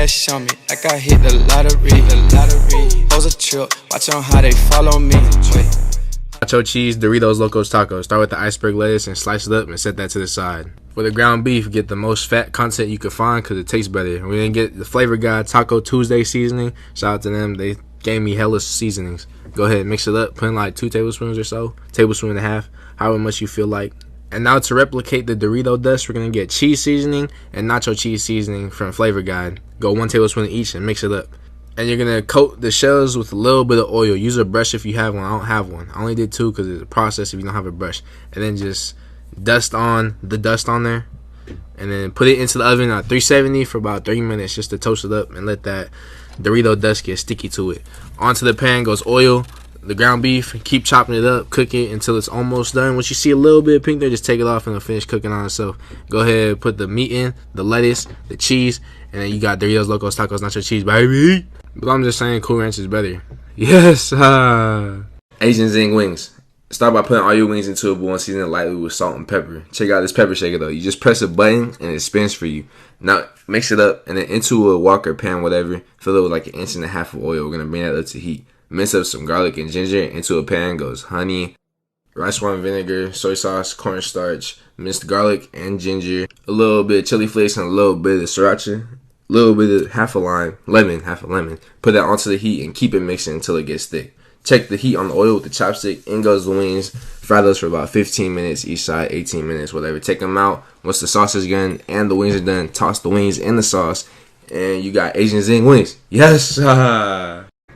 cash on me, like I hit the lottery. Hoes a trip, watch on how they follow me. Nacho cheese, Doritos Locos Tacos. Start with the iceberg lettuce and slice it up and set that to the side. For the ground beef, get the most fat content you can find because it tastes better. We didn't get the Flavor Guy Taco Tuesday seasoning. Shout out to them. They gave me hella seasonings. Go ahead, mix it up. Put in like 2 tablespoons or so. Tablespoon and a half. However much you feel like. And now to replicate the Dorito dust, we're going to get cheese seasoning and nacho cheese seasoning from Flavor Guide. Go 1 tablespoon each and mix it up. And you're going to coat the shells with a little bit of oil. Use a brush if you have one. I don't have one. I only did 2 because it's a process if you don't have a brush. And then just dust on the dust on there. And then put it into the oven at 370 for about 30 minutes just to toast it up and let that Dorito dust get sticky to it. Onto the pan goes oil, the ground beef. Keep chopping it up. Cook it until it's almost done. Once you see a little bit of pink there, just take it off and it'll finish cooking on itself. Go ahead, put the meat in, the lettuce, the cheese, and then you got Doritos Locos Tacos Nacho Cheese, baby. But I'm just saying Cool Ranch is better. Yes. Asian Zing wings. Start by putting all your wings into a bowl and season it lightly with salt and pepper. Check out this pepper shaker though. You just press a button and it spins for you. Now mix it up and then into a wok or pan, whatever. Fill it with like 1.5 inches of oil. We're gonna bring that up to heat. Mince up some garlic and ginger. Into a pan goes honey, rice wine vinegar, soy sauce, cornstarch, minced garlic and ginger, a little bit of chili flakes and a little bit of sriracha. A little bit of half a lemon. Put that onto the heat and keep it mixing until it gets thick. Check the heat on the oil with the chopstick. In goes the wings. Fry those for about 15 minutes each side, 18 minutes, whatever. Take them out. Once the sauce is done and the wings are done, toss the wings in the sauce. And you got Asian Zing wings. Yes!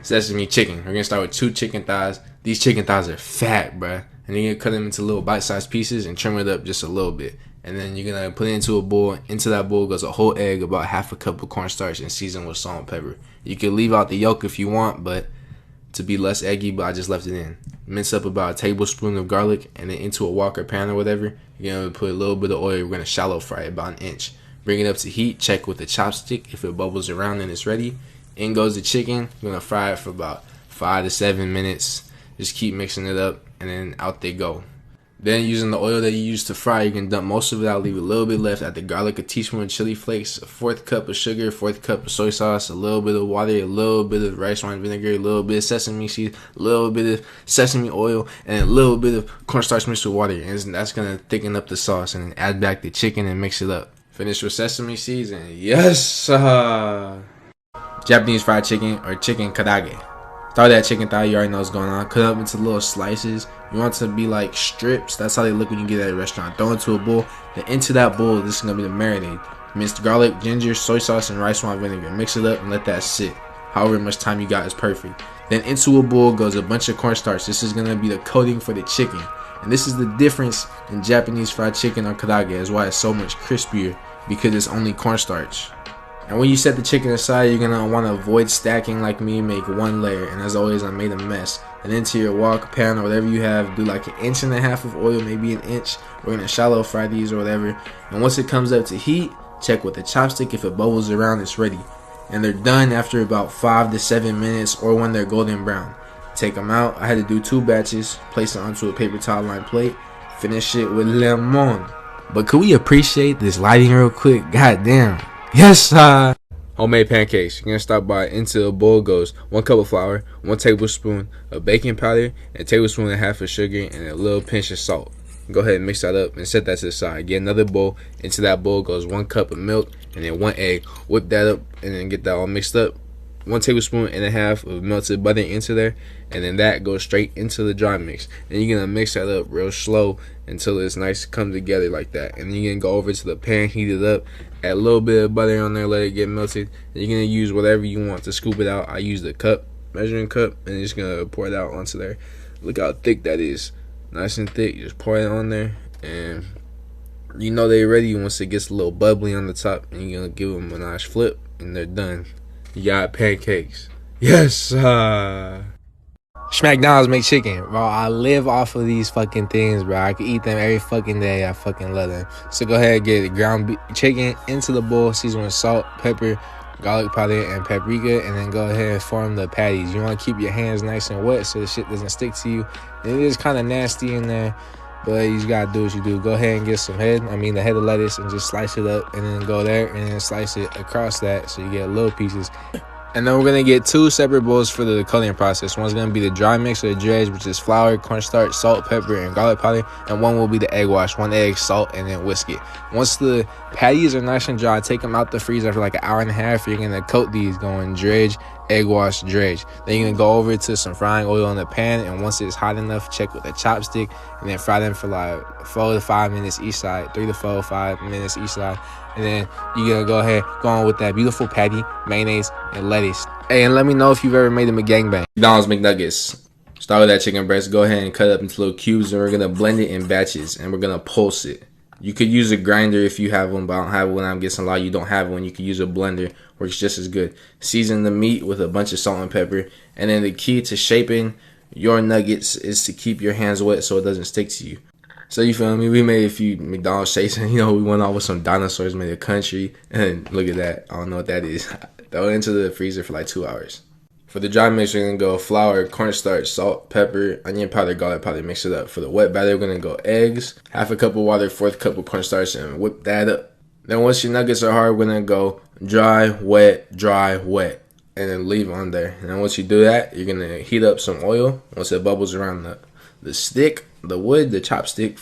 Sesame chicken. We're going to start with 2 chicken thighs. These chicken thighs are fat, bruh. And then you're going to cut them into little bite-sized pieces and trim it up just a little bit. And then you're going to put it into a bowl. Into that bowl goes a whole egg, about 1/2 cup of cornstarch, and season with salt and pepper. You can leave out the yolk if you want, but to be less eggy, but I just left it in. Mince up about 1 tablespoon of garlic, and then into a wok or pan or whatever, you're going to put a little bit of oil. We're going to shallow fry it about 1 inch. Bring it up to heat. Check with the chopstick. If it bubbles around, then it's ready. In goes the chicken. You're going to fry it for about 5 to 7 minutes. Just keep mixing it up, and then out they go. Then using the oil that you used to fry, you can dump most of it out, leave a little bit left. Add the garlic, a teaspoon of chili flakes, 1/4 cup of sugar, 1/4 cup of soy sauce, a little bit of water, a little bit of rice wine vinegar, a little bit of sesame seeds, a little bit of sesame oil, and a little bit of cornstarch mixed with water. And that's going to thicken up the sauce. And then add back the chicken and mix it up. Finish with sesame seeds and yes! Japanese fried chicken or chicken karage. Start that chicken thigh, you already know what's going on. Cut up into little slices. You want it to be like strips. That's how they look when you get at a restaurant. Throw into a bowl. Then into that bowl, this is going to be the marinade. Minced garlic, ginger, soy sauce, and rice wine vinegar. Mix it up and let that sit. However much time you got is perfect. Then into a bowl goes a bunch of cornstarch. This is going to be the coating for the chicken. And this is the difference in Japanese fried chicken or karage. That's why it's so much crispier, because it's only cornstarch. And when you set the chicken aside, you're going to want to avoid stacking like me. Make 1 layer. And as always, I made a mess. And into your wok, pan, or whatever you have, do like 1.5 inches of oil, maybe 1 inch. We're going to shallow fry these or whatever. And once it comes up to heat, check with the chopstick. If it bubbles around, it's ready. And they're done after about 5 to 7 minutes or when they're golden brown. Take them out. I had to do 2 batches. Place it onto a paper towel lined plate. Finish it with lemon. But could we appreciate this lighting real quick? God damn. Yes, homemade pancakes. You're gonna start by into a bowl goes 1 cup of flour, 1 tablespoon of baking powder, and 1.5 tablespoons of sugar, and a little pinch of salt. Go ahead and mix that up and set that to the side. Get another bowl. Into that bowl goes 1 cup of milk and then 1 egg. Whip that up and then get that all mixed up. 1.5 tablespoons of melted butter into there, and then that goes straight into the dry mix. And you're gonna mix that up real slow until it's nice to come together like that. And then you're gonna go over to the pan, heat it up, add a little bit of butter on there, let it get melted. And you're gonna use whatever you want to scoop it out. I use the cup, measuring cup, and you're just gonna pour it out onto there. Look how thick that is, nice and thick. Just pour it on there, and you know they're ready once it gets a little bubbly on the top. And you're gonna give them a nice flip, and they're done. You got pancakes. Yes. McDonald's make chicken, bro. I live off of these fucking things, bro. I could eat them every fucking day. I fucking love them. So go ahead and get the ground chicken into the bowl, season with salt, pepper, garlic powder, and paprika, and then go ahead and form the patties. You want to keep your hands nice and wet so the shit doesn't stick to you. It is kind of nasty in there, But you just gotta do what you do. Go ahead and get some the head of lettuce, and just slice it up, and then go there and then slice it across that so you get little pieces. And then we're gonna get 2 separate bowls for the coloring process. One's gonna be the dry mix or the dredge, which is flour, cornstarch, salt, pepper, and garlic powder. And one will be the egg wash, 1 egg, salt, and then whisk it. Once the patties are nice and dry, take them out the freezer for like an hour and a half. You're gonna coat these going dredge, egg wash, dredge. Then you're gonna go over to some frying oil in the pan, and once it's hot enough, check with a chopstick, and then fry them for like 4 to 5 minutes each side, 3 to 4, 5 minutes each side. And then you're gonna go ahead, go on with that beautiful patty, mayonnaise, and lettuce. Hey, and let me know if you've ever made them a gangbang. McDonald's McNuggets. Start with that chicken breast. Go ahead and cut it up into little cubes, and we're gonna blend it in batches, and we're gonna pulse it. You could use a grinder if you have one, but I don't have one. I'm guessing a lot of you don't have one. You could use a blender, works just as good. Season the meat with a bunch of salt and pepper, and then the key to shaping your nuggets is to keep your hands wet so it doesn't stick to you. So you feel me? We made a few McDonald's shapes, and we went off with some dinosaurs, made a country, and look at that. I don't know what that is. Throw it into the freezer for like 2 hours. For the dry mix, we're gonna go flour, cornstarch, salt, pepper, onion powder, garlic powder. Mix it up. For the wet batter, we're gonna go eggs, half a cup of water, 1/4 cup of cornstarch, and whip that up. Then once your nuggets are hard, we're gonna go dry, wet, and then leave on there. And then once you do that, you're gonna heat up some oil. Once it bubbles around the stick, the wood, the chopstick,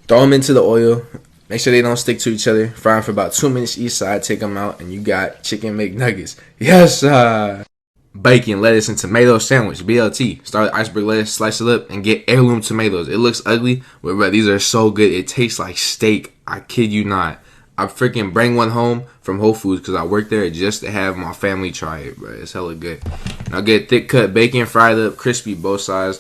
throw them into the oil. Make sure they don't stick to each other. Fry them for about 2 minutes each side. Take them out, and you got chicken McNuggets. Yes, bacon, lettuce, and tomato sandwich, BLT. Start with iceberg lettuce, slice it up, and get heirloom tomatoes. It looks ugly, but these are so good. It tastes like steak. I kid you not. I freaking bring one home from Whole Foods because I work there just to have my family try it, bro. It's hella good. Now get thick cut bacon, fried up, crispy both sides.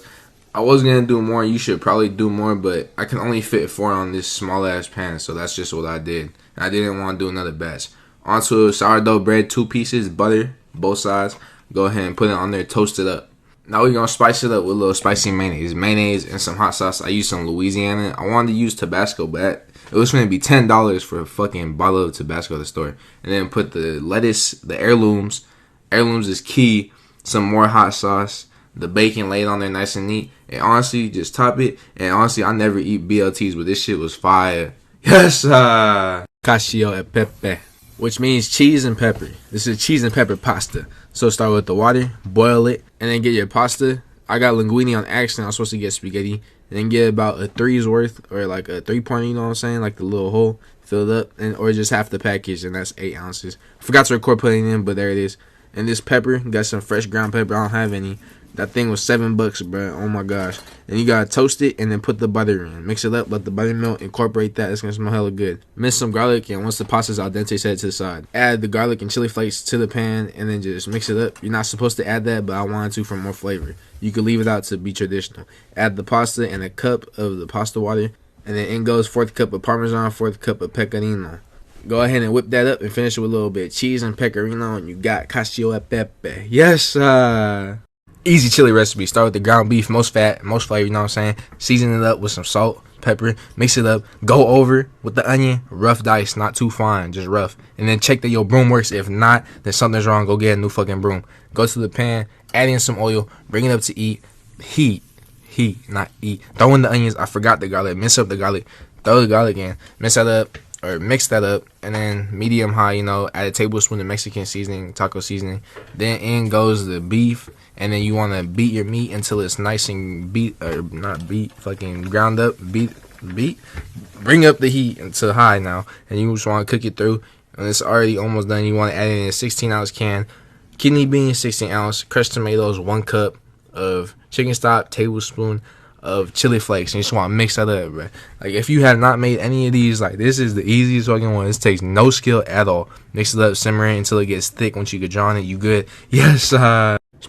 I was going to do more. You should probably do more, but I can only fit 4 on this small ass pan, so that's just what I did. And I didn't want to do another batch. Onto sourdough bread, 2 pieces, butter, both sides. Go ahead and put it on there, toast it up. Now we're going to spice it up with a little spicy mayonnaise and some hot sauce. I used some Louisiana. I wanted to use Tabasco, but it was going to be $10 for a fucking bottle of Tabasco at the store. And then put the lettuce, the heirlooms. Heirlooms is key. Some more hot sauce. The bacon laid on there nice and neat. And honestly, just top it. And honestly, I never eat BLTs, but this shit was fire. Yes, cacio e pepe, which means cheese and pepper. This is cheese and pepper pasta. So start with the water, boil it, and then get your pasta. I got linguine on accident. I was supposed to get spaghetti. And then get about a 3's worth, or like a 3-pointer, you know what I'm saying? Like the little hole filled up, or just half the package, and that's 8 ounces. Forgot to record putting it in, but there it is. And this pepper, got some fresh ground pepper. I don't have any. That thing was $7, bro. Oh my gosh. And you gotta toast it and then put the butter in. Mix it up, let the butter melt, incorporate that. It's gonna smell hella good. Mince some garlic, and once the pasta's al dente, set it to the side. Add the garlic and chili flakes to the pan, and then just mix it up. You're not supposed to add that, but I wanted to for more flavor. You could leave it out to be traditional. Add the pasta and a cup of the pasta water, and then in goes 1/4 cup of Parmesan, 1/4 cup of pecorino. Go ahead and whip that up and finish it with a little bit of cheese and pecorino, and you got cacio e pepe. Yes, easy chili recipe. Start with the ground beef, most fat, most flavor, you know what I'm saying? Season it up with some salt, pepper, mix it up, go over with the onion, rough dice, not too fine, just rough. And then check that your broom works. If not, then something's wrong. Go get a new fucking broom. Go to the pan, add in some oil, bring it up to heat, not eat. Throw in the onions. I forgot the garlic. Mince up the garlic. Throw the garlic in. Mix that up, and then medium high, add a tablespoon of Mexican seasoning, taco seasoning. Then in goes the beef, and then you want to beat your meat until it's nice and ground up. Bring up the heat to high now, and you just want to cook it through. When it's already almost done, you want to add in a 16-ounce can, kidney beans, 16-ounce, crushed tomatoes, 1 cup of chicken stock, tablespoon of chili flakes, and you just want to mix that up, bro. Like, if you have not made any of these, like, this is the easiest fucking one. This takes no skill at all. Mix it up, simmer it until it gets thick. Once you get drawn it, you good. Yes,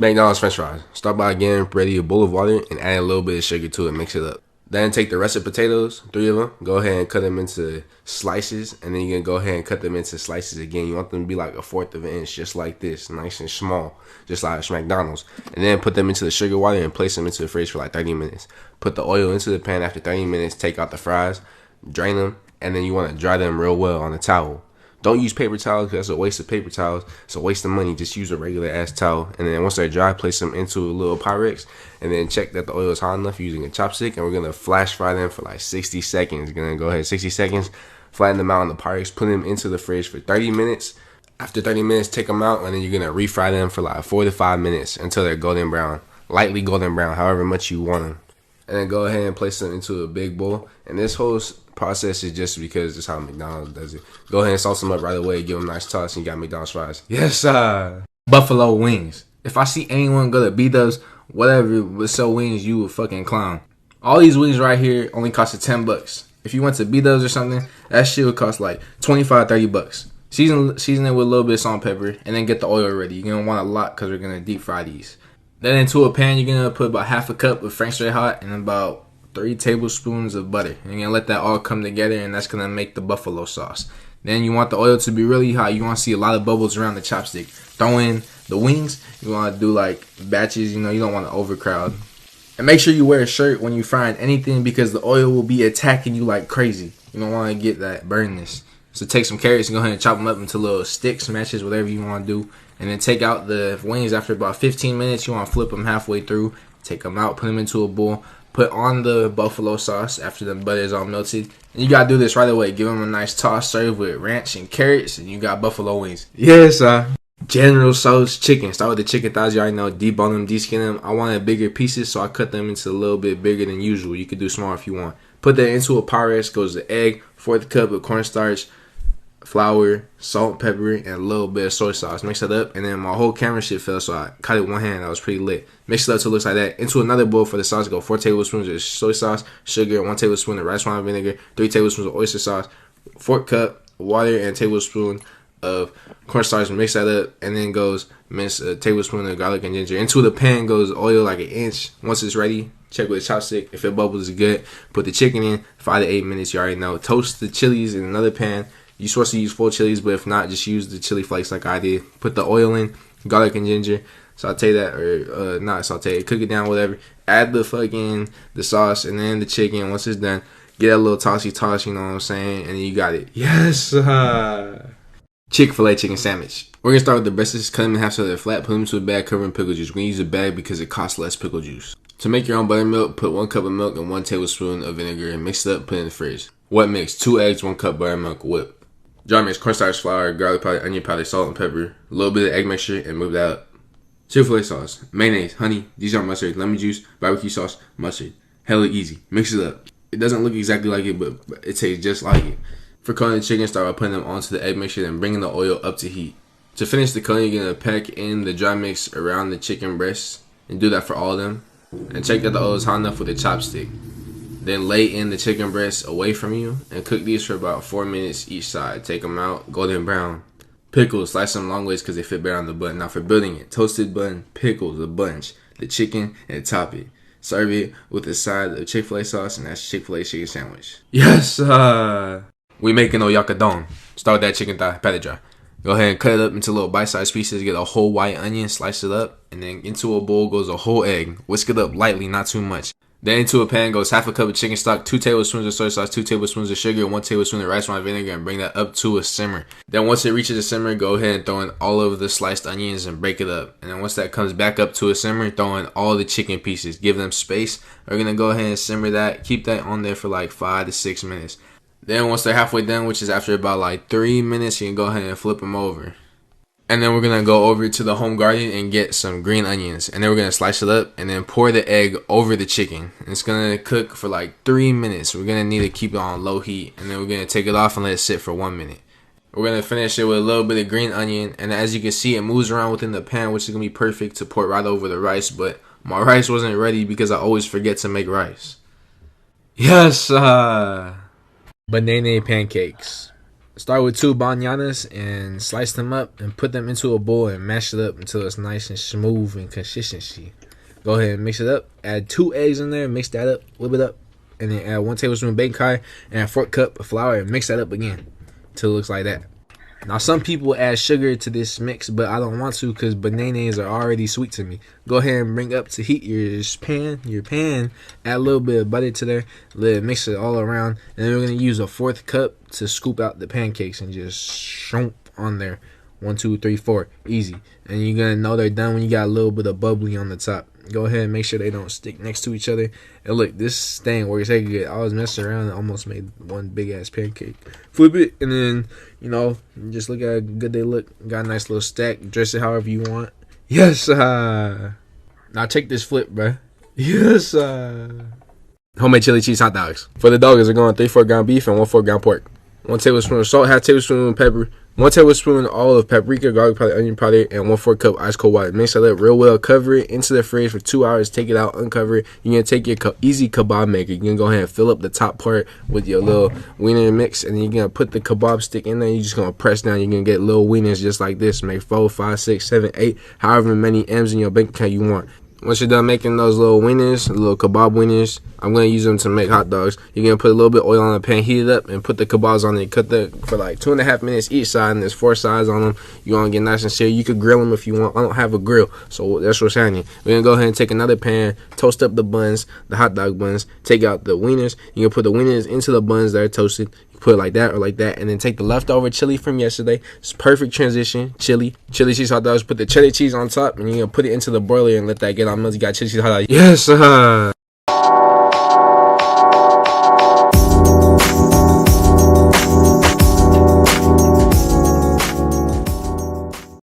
McDonald's french fries. Start by getting ready a bowl of water and add a little bit of sugar to it. Mix it up. Then take the rest of potatoes, 3 of them. Go ahead and cut them into slices, and then you're going to go ahead and cut them into slices again. You want them to be like 1/4 of an inch, just like this, nice and small, just like McDonald's. And then put them into the sugar water and place them into the fridge for like 30 minutes. Put the oil into the pan after 30 minutes. Take out the fries, drain them, and then you want to dry them real well on a towel. Don't use paper towels because that's a waste of paper towels. It's a waste of money. Just use a regular ass towel. And then once they're dry, place them into a little Pyrex. And then check that the oil is hot enough using a chopstick. And we're going to flash fry them for like 60 seconds. We're going to go ahead 60 seconds, flatten them out on the Pyrex, put them into the fridge for 30 minutes. After 30 minutes, take them out. And then you're going to refry them for like 4 to 5 minutes until they're golden brown. Lightly golden brown, however much you want them. And then go ahead and place them into a big bowl. And this whole process is just because it's how McDonald's does it. Go ahead and sauce them up right away, give them a nice toss, and you got McDonald's fries. Yes, sir. Buffalo wings. If I see anyone go to B-Dubs, whatever, with sell wings, you a fucking clown. All these wings right here only cost $10. If you went to B-Dubs or something, that shit would cost like $25-$30. Season it with a little bit of salt and pepper, and then get the oil ready. You're gonna want a lot because we're gonna deep fry these. Then into a pan, you're gonna put about half a cup of Frank's Red Hot and about 3 tablespoons of butter. You're gonna let that all come together, and that's gonna make the buffalo sauce. Then you want the oil to be really hot. You want to see a lot of bubbles around the chopstick. Throw in the wings. You want to do like batches. You don't want to overcrowd. And make sure you wear a shirt when you're frying anything because the oil will be attacking you like crazy. You don't want to get that burnness. So take some carrots and go ahead and chop them up into little sticks, smashes, whatever you want to do. And then take out the wings after about 15 minutes. You want to flip them halfway through. Take them out, put them into a bowl. Put on the buffalo sauce after the butter is all melted. And you got to do this right away. Give them a nice toss. Serve with ranch and carrots. And you got buffalo wings. Yes, General Tso's chicken. Start with the chicken thighs. You already know. Debone them, deskin them. I wanted bigger pieces, so I cut them into a little bit bigger than usual. You could do smaller if you want. Put that into a Pyrex. Goes the egg, 1/4 cup of cornstarch, flour, salt, pepper, and a little bit of soy sauce. Mix that up, and then my whole camera shit fell, so I cut it with one hand. I was pretty lit. Mix it up till it looks like that. Into another bowl for the sauce, go 4 tablespoons of soy sauce, sugar, 1 tablespoon of rice wine vinegar, 3 tablespoons of oyster sauce, 1/4 cup of water, and a tablespoon of cornstarch. Mix that up, and then goes mince a tablespoon of garlic and ginger. Into the pan goes oil like 1 inch. Once it's ready, check with a chopstick. If it bubbles, is good. Put the chicken in, 5 to 8 minutes. You already know. Toast the chilies in another pan. You're supposed to use full chilies, but if not, just use the chili flakes like I did. Put the oil in, garlic and ginger. Saute that, or not saute it. Cook it down, whatever. Add the sauce, and then the chicken. Once it's done, get a little tossy toss, you know what I'm saying? And then you got it. Yes! Chick-fil-A chicken sandwich. We're going to start with the breasts. Cut them in half so they're flat. Put them into a bag covered in pickle juice. We're going to use a bag because it costs less pickle juice. To make your own buttermilk, put 1 cup of milk and 1 tablespoon of vinegar and mix it up, put it in the fridge. What mix? 2 eggs, 1 cup buttermilk, whip. Dry mix, cornstarch, flour, garlic powder, onion powder, salt, and pepper. A little bit of egg mixture and move that up. Chick-fil-A sauce, mayonnaise, honey, Dijon mustard, lemon juice, barbecue sauce, mustard. Hella easy. Mix it up. It doesn't look exactly like it, but it tastes just like it. For cooking the chicken, start by putting them onto the egg mixture and bringing the oil up to heat. To finish the cooking, you're going to pack in the dry mix around the chicken breasts and do that for all of them. And check that the oil is hot enough with a chopstick. Then lay in the chicken breasts away from you and cook these for about 4 minutes each side. Take them out, golden brown. Pickles, slice them long ways because they fit better on the bun. Now for building it, toasted bun, pickles, a bunch, the chicken, and top it. Serve it with a side of Chick-fil-A sauce, and that's Chick-fil-A chicken sandwich. Yes, we making oyakadon. Start with that chicken thigh, pat it dry. Go ahead and cut it up into little bite-sized pieces. Get a whole white onion, slice it up, and then into a bowl goes a whole egg. Whisk it up lightly, not too much. Then into a pan goes half a cup of chicken stock, 2 tablespoons of soy sauce, 2 tablespoons of sugar, 1 tablespoon of rice wine vinegar, and bring that up to a simmer. Then once it reaches a simmer, go ahead and throw in all of the sliced onions and break it up. And then once that comes back up to a simmer, throw in all the chicken pieces. Give them space. We're going to go ahead and simmer that. Keep that on there for like 5 to 6 minutes. Then once they're halfway done, which is after about like 3 minutes, you can go ahead and flip them over. And then we're going to go over to the home garden and get some green onions. And then we're going to slice it up and then pour the egg over the chicken. And it's going to cook for like 3 minutes. We're going to need to keep it on low heat. And then we're going to take it off and let it sit for 1 minute. We're going to finish it with a little bit of green onion. And as you can see, it moves around within the pan, which is going to be perfect to pour right over the rice. But my rice wasn't ready because I always forget to make rice. Yes! Banana pancakes. Start with 2 bananas and slice them up and put them into a bowl and mash it up until it's nice and smooth in consistency. Go ahead and mix it up. Add 2 eggs in there, mix that up, whip it up, and then add 1 tablespoon of baking powder and a 1/4 cup of flour and mix that up again until it looks like that. Now some people add sugar to this mix, but I don't want to because bananas are already sweet to me. Go ahead and bring up to heat your pan, add a little bit of butter to there, let it mix it all around, and then we're going to use a 1/4 cup to scoop out the pancakes and just shomp on there. 1, 2, 3, 4, easy. And you're gonna know they're done when you got a little bit of bubbly on the top. Go ahead and make sure they don't stick next to each other. And look, this thing works heck good. I was messing around and almost made one big ass pancake. Flip it, and then just look at how good they look. Got a nice little stack. Dress it however you want. Yes, now check this flip, bruh. Yes, homemade chili cheese hot dogs. For the doggers, are going 3/4 ground beef and 1/4 ground pork. 1 tablespoon of salt, 1/2 tablespoon of pepper, 1 tablespoon all of paprika, garlic powder, onion powder, and 1/4 cup ice cold water. Mix that up real well. Cover it into the fridge for 2 hours. Take it out, uncover it. You're gonna take your easy kebab maker. You're gonna go ahead and fill up the top part with your little wiener mix, and then you're gonna put the kebab stick in there. You're just gonna press down. You're gonna get little wieners just like this. Make 4, 5, 6, 7, 8, however many M's in your bank account you want. Once you're done making those little wieners, little kebab wieners, I'm going to use them to make hot dogs. You're going to put a little bit of oil on the pan, heat it up, and put the kebabs on it. Cut for like 2.5 minutes each side, and there's 4 sides on them. You're going to get nice and seared. You could grill them if you want. I don't have a grill, so that's what's happening. We're going to go ahead and take another pan, toast up the buns, the hot dog buns, take out the wieners. You're going to put the wieners into the buns that are toasted. Put it like that or like that, and then take the leftover chili from yesterday. It's perfect transition. Chili cheese hot dogs. Put the cheddar cheese on top, and you're gonna put it into the broiler and let that get on. You got chili cheese hot dogs. Yes,